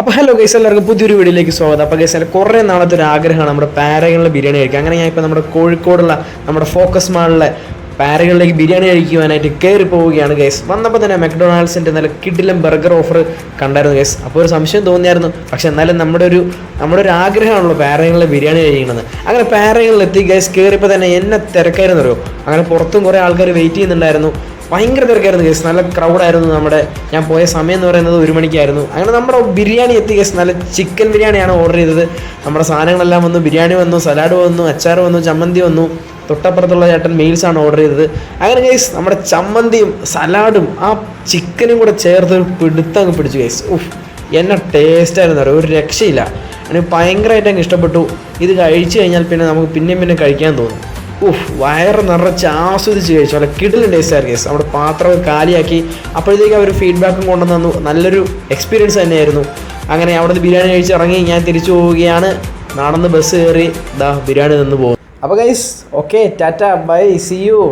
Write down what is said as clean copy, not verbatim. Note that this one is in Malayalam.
അപ്പോൾ ഹലോ ഗൈസ്, എല്ലാവർക്കും പുതിയൊരു വീഡിയോയിലേക്ക് സ്വാഗതം. അപ്പോൾ ഗൈസ്, കുറേ നാളത്തെ ഒരു ആഗ്രഹമാണ് നമ്മുടെ പാരകളിലെ ബിരിയാണി കഴിക്കുക. അങ്ങനെ ഞാൻ ഇപ്പോൾ നമ്മുടെ കോഴിക്കോടുള്ള നമ്മുടെ ഫോക്കസ് മാളിലെ പാരകളിലേക്ക് ബിരിയാണി കഴിക്കുവാനായിട്ട് കയറി പോവുകയാണ് ഗൈസ്. വന്നപ്പോൾ തന്നെ മെക്ഡൊണാൾഡ്സിൻ്റെ നല്ല കിഡിലും ബർഗർ ഓഫർ കണ്ടായിരുന്നു ഗൈസ്. അപ്പോൾ ഒരു സംശയം തോന്നിയായിരുന്നു, പക്ഷേ എന്നാലും നമ്മുടെ ഒരു ആഗ്രഹമാണല്ലോ പാരകളിലെ ബിരിയാണി കഴിക്കണമെന്ന്. അങ്ങനെ പാരകളിൽ എത്തി ഗൈസ്. കയറിയപ്പോൾ തന്നെ എന്നെ തിരക്കായിരുന്നു അറിയോ. അങ്ങനെ പുറത്തും കുറേ ആൾക്കാർ വെയിറ്റ് ചെയ്യുന്നുണ്ടായിരുന്നു. ഭയങ്കര തിരക്കായിരുന്നു ഗൈസ്. നല്ല ക്രൗഡായിരുന്നു. ഞാൻ പോയ സമയം എന്ന് പറയുന്നത് 1 മണിക്കായിരുന്നു. അങ്ങനെ നമ്മുടെ ബിരിയാണി എത്തി ഗൈസ്. നല്ല ചിക്കൻ ബിരിയാണിയാണ് ഓർഡർ ചെയ്തത്. നമ്മുടെ സാധനങ്ങളെല്ലാം വന്നു. ബിരിയാണി വന്നു, സലാഡ് വന്നു, അച്ചാർ വന്നു, ചമ്മന്തി വന്നു. തൊട്ടപ്പുറത്തുള്ള ചേട്ടൻ മീൽസാണ് ഓർഡർ ചെയ്തത്. അങ്ങനെ ഗൈസ് നമ്മുടെ ചമ്മന്തിയും സലാഡും ആ ചിക്കനും കൂടെ ചേർത്ത് ഒരു പിടുത്തങ്ങ് പിടിച്ചു ഗൈസ്. എന്നെ ടേസ്റ്റായിരുന്നു അറിയാം, ഒരു രക്ഷയില്ല. എനിക്ക് ഭയങ്കരമായിട്ട് അങ്ങ് ഇഷ്ടപ്പെട്ടു. ഇത് കഴിച്ചു കഴിഞ്ഞാൽ പിന്നെ നമുക്ക് പിന്നെയും കഴിക്കാൻ തോന്നും. വയറ് നിറച്ച് ആസ്വദിച്ച് കഴിച്ചു. നല്ല കിടിലൻ ടേസ്റ്റായിരുന്നു ഗൈസ്. നമ്മുടെ പാത്രം കാലിയാക്കി. അപ്പോഴത്തേക്ക് അവർ ഫീഡ്ബാക്കും കൊണ്ടുവന്നു തന്നു. നല്ലൊരു എക്സ്പീരിയൻസ് തന്നെയായിരുന്നു. അങ്ങനെ അവിടുന്ന് ബിരിയാണി കഴിച്ച് ഇറങ്ങി ഞാൻ തിരിച്ചു പോവുകയാണ്. നടന്ന് ബസ് കയറി ബിരിയാണി നിന്ന് പോകും. അപ്പോൾ guys, okay, tata, bye, see U.